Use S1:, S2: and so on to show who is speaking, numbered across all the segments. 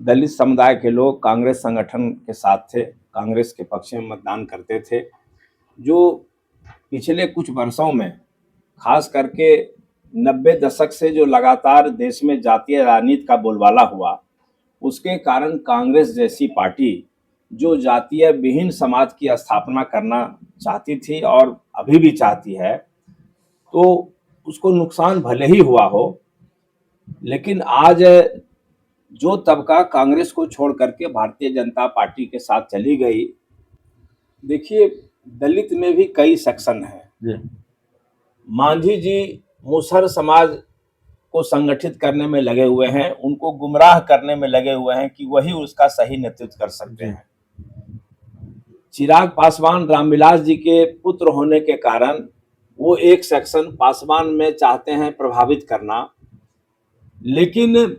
S1: दलित समुदाय के लोग कांग्रेस संगठन के साथ थे, कांग्रेस के पक्ष में मतदान करते थे। जो पिछले कुछ वर्षों में खास करके 90 दशक से जो लगातार देश में जातीय राजनीति का बोलबाला हुआ, उसके कारण कांग्रेस जैसी पार्टी जो जातीय विहीन समाज की स्थापना करना चाहती थी और अभी भी चाहती है, तो उसको नुकसान भले ही हुआ हो, लेकिन आज जो तबका कांग्रेस को छोड़ करके भारतीय जनता पार्टी के साथ चली गई। देखिए, दलित में भी कई सेक्शन हैं। मांझी जी मुसहर समाज को संगठित करने में लगे हुए हैं, उनको गुमराह करने में लगे हुए हैं कि वही उसका सही नेतृत्व कर सकते हैं। चिराग पासवान रामविलास जी के पुत्र होने के कारण वो एक सेक्शन पासवान में चाहते हैं प्रभावित करना, लेकिन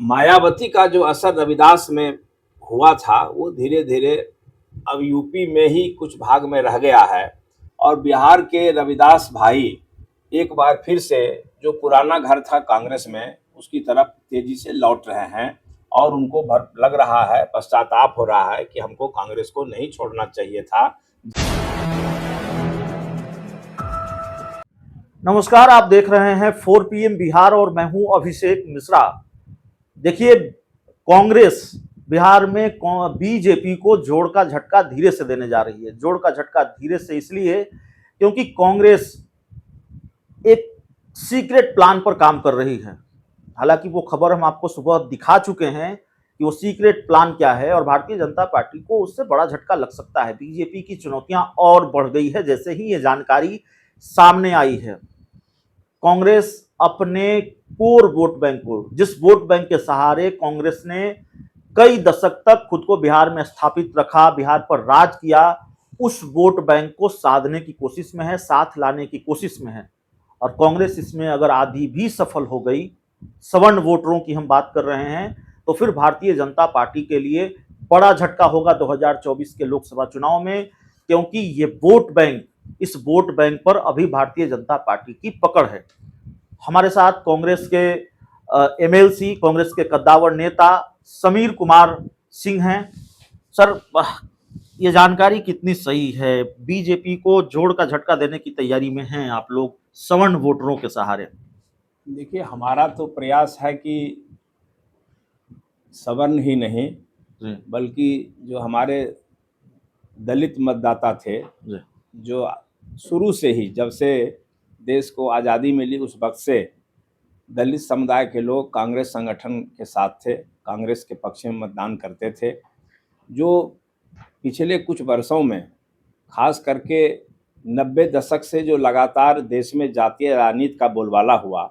S1: मायावती का जो असर रविदास में हुआ था वो धीरे धीरे अब यूपी में ही कुछ भाग में रह गया है और बिहार के रविदास भाई एक बार फिर से जो पुराना घर था कांग्रेस में उसकी तरफ तेजी से लौट रहे हैं और उनको लग रहा है, पश्चाताप हो रहा है कि हमको कांग्रेस को नहीं छोड़ना चाहिए था।
S2: नमस्कार, आप देख रहे हैं 4 PM बिहार और मैं हूं अभिषेक मिश्रा। देखिए, कांग्रेस बिहार में बीजेपी को जोड़ का झटका धीरे से देने जा रही है। जोड़ का झटका धीरे से इसलिए क्योंकि कांग्रेस एक सीक्रेट प्लान पर काम कर रही है। हालांकि वो खबर हम आपको सुबह दिखा चुके हैं कि वो सीक्रेट प्लान क्या है और भारतीय जनता पार्टी को उससे बड़ा झटका लग सकता है। बीजेपी की चुनौतियां और बढ़ गई है जैसे ही ये जानकारी सामने आई है। कांग्रेस अपने कोर वोट बैंक को, जिस वोट बैंक के सहारे कांग्रेस ने कई दशक तक खुद को बिहार में स्थापित रखा, बिहार पर राज किया, उस वोट बैंक को साधने की कोशिश में है, साथ लाने की कोशिश में है। और कांग्रेस इसमें अगर आधी भी सफल हो गई, सवर्ण वोटरों की हम बात कर रहे हैं, तो फिर भारतीय जनता पार्टी के लिए बड़ा झटका होगा 2024 के लोकसभा चुनाव में, क्योंकि ये वोट बैंक, इस वोट बैंक पर अभी भारतीय जनता पार्टी की पकड़ है। हमारे साथ कांग्रेस के एमएलसी, कांग्रेस के कद्दावर नेता समीर कुमार सिंह हैं। सर, ये जानकारी कितनी सही है? बीजेपी को जोड़ का झटका देने की तैयारी में हैं आप लोग सवर्ण वोटरों के सहारे।
S1: देखिए, हमारा तो प्रयास है कि सवर्ण ही नहीं बल्कि जो हमारे दलित मतदाता थे, जो शुरू से ही जब से देश को आज़ादी मिली उस वक्त से दलित समुदाय के लोग कांग्रेस संगठन के साथ थे, कांग्रेस के पक्ष में मतदान करते थे। जो पिछले कुछ वर्षों में खास करके 90 दशक से जो लगातार देश में जातीय राजनीति का बोलबाला हुआ,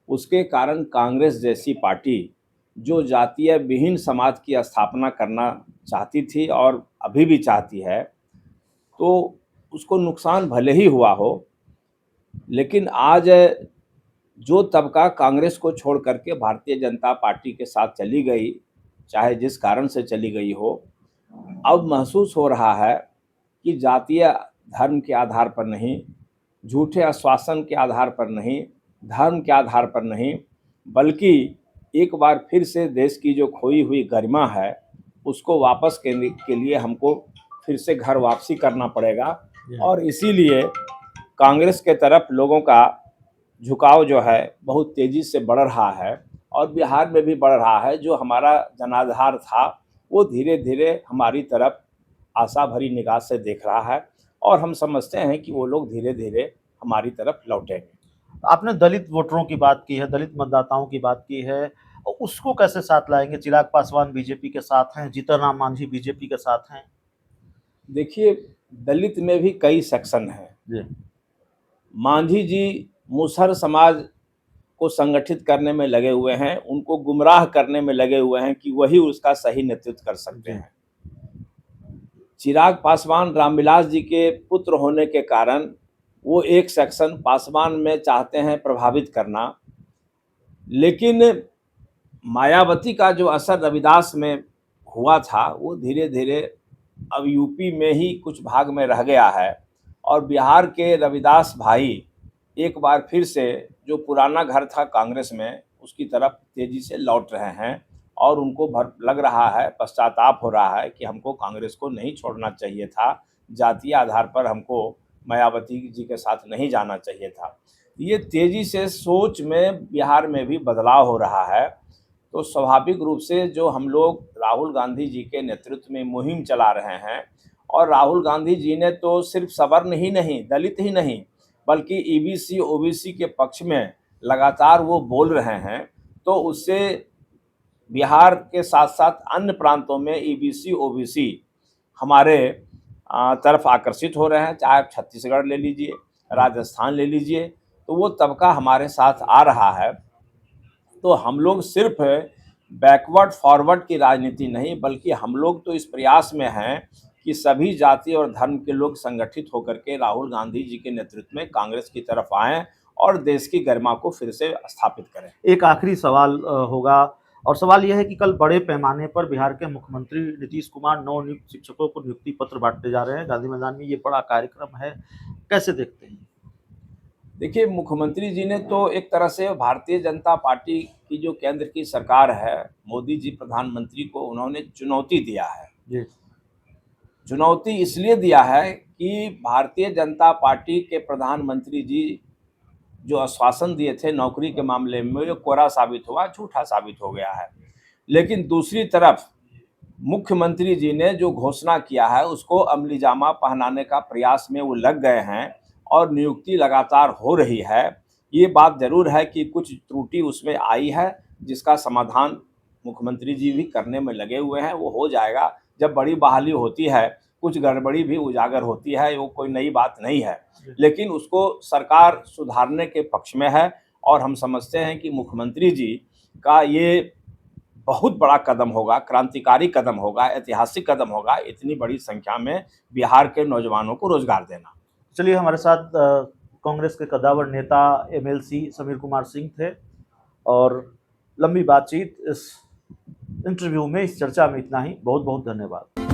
S1: उसके कारण कांग्रेस जैसी पार्टी जो जातीय विहीन समाज की स्थापना करना चाहती थी और अभी भी चाहती है, तो उसको नुकसान भले ही हुआ हो, लेकिन आज जो तबका कांग्रेस को छोड़ करके भारतीय जनता पार्टी के साथ चली गई, चाहे जिस कारण से चली गई हो, अब महसूस हो रहा है कि जातीय धर्म के आधार पर नहीं, झूठे आश्वासन के आधार पर नहीं, धर्म के आधार पर नहीं, बल्कि एक बार फिर से देश की जो खोई हुई गरिमा है उसको वापस करने के लिए हमको फिर से घर वापसी करना पड़ेगा। और इसीलिए कांग्रेस के तरफ लोगों का झुकाव जो है बहुत तेज़ी से बढ़ रहा है और बिहार में भी बढ़ रहा है। जो हमारा जनाधार था वो धीरे धीरे हमारी तरफ आशा भरी निगाह से देख रहा है और हम समझते हैं कि वो लोग धीरे धीरे हमारी तरफ लौटेंगे।
S2: आपने दलित वोटरों की बात की है, दलित मतदाताओं की बात की है, और उसको कैसे साथ लाएंगे? चिराग पासवान बीजेपी के साथ हैं, जीतन राम मांझी बीजेपी के साथ हैं।
S1: देखिए, दलित में भी कई सेक्शन हैं। मांझी जी मुसहर समाज को संगठित करने में लगे हुए हैं, उनको गुमराह करने में लगे हुए हैं कि वही उसका सही नेतृत्व कर सकते हैं। चिराग पासवान रामविलास जी के पुत्र होने के कारण वो एक सेक्शन पासवान में चाहते हैं प्रभावित करना, लेकिन मायावती का जो असर रविदास में हुआ था वो धीरे धीरे अब यूपी में ही कुछ भाग में रह गया है और बिहार के रविदास भाई एक बार फिर से जो पुराना घर था कांग्रेस में उसकी तरफ तेजी से लौट रहे हैं और उनको लग रहा है, पश्चाताप हो रहा है कि हमको कांग्रेस को नहीं छोड़ना चाहिए था, जातीय आधार पर हमको मायावती जी के साथ नहीं जाना चाहिए था। ये तेज़ी से सोच में बिहार में भी बदलाव हो रहा है। तो स्वाभाविक रूप से जो हम लोग राहुल गांधी जी के नेतृत्व में मुहिम चला रहे हैं, और राहुल गांधी जी ने तो सिर्फ सवर्ण ही नहीं, दलित ही नहीं, बल्कि ईबीसी ओबीसी के पक्ष में लगातार वो बोल रहे हैं, तो उससे बिहार के साथ साथ अन्य प्रांतों में ईबीसी ओबीसी हमारे तरफ आकर्षित हो रहे हैं। चाहे आप छत्तीसगढ़ ले लीजिए, राजस्थान ले लीजिए, तो वो तबका हमारे साथ आ रहा है। तो हम लोग सिर्फ बैकवर्ड फॉरवर्ड की राजनीति नहीं, बल्कि हम लोग तो इस प्रयास में हैं कि सभी जाति और धर्म के लोग संगठित होकर के राहुल गांधी जी के नेतृत्व में कांग्रेस की तरफ आएं और देश की गरिमा को फिर से स्थापित करें।
S2: एक आखिरी सवाल होगा, और सवाल यह है कि कल बड़े पैमाने पर बिहार के मुख्यमंत्री नीतीश कुमार नवनियुक्त शिक्षकों को नियुक्ति पत्र बांटने जा रहे हैं गांधी मैदान में। ये बड़ा कार्यक्रम है, कैसे देखते हैं?
S1: देखिए, मुख्यमंत्री जी ने तो एक तरह से भारतीय जनता पार्टी की जो केंद्र की सरकार है, मोदी जी प्रधानमंत्री को उन्होंने चुनौती दिया है।
S2: जी।
S1: चुनौती इसलिए दिया है कि भारतीय जनता पार्टी के प्रधानमंत्री जी जो आश्वासन दिए थे नौकरी के मामले में, वो कोरा साबित हुआ, झूठा साबित हो गया है। लेकिन दूसरी तरफ मुख्यमंत्री जी ने जो घोषणा किया है उसको अमलीजामा पहनाने का प्रयास में वो लग गए हैं, और नियुक्ति लगातार हो रही है। ये बात ज़रूर है कि कुछ त्रुटि उसमें आई है, जिसका समाधान मुख्यमंत्री जी भी करने में लगे हुए हैं। वो हो जाएगा। जब बड़ी बहाली होती है, कुछ गड़बड़ी भी उजागर होती है, वो कोई नई बात नहीं है, लेकिन उसको सरकार सुधारने के पक्ष में है। और हम समझते हैं कि मुख्यमंत्री जी का ये बहुत बड़ा कदम होगा, क्रांतिकारी कदम होगा, ऐतिहासिक कदम होगा, इतनी बड़ी संख्या में बिहार के नौजवानों को रोजगार देना।
S2: चलिए, हमारे साथ कांग्रेस के कद्दावर नेता एमएलसी समीर कुमार सिंह थे, और लंबी बातचीत इस इंटरव्यू में, इस चर्चा में इतना ही। बहुत बहुत धन्यवाद।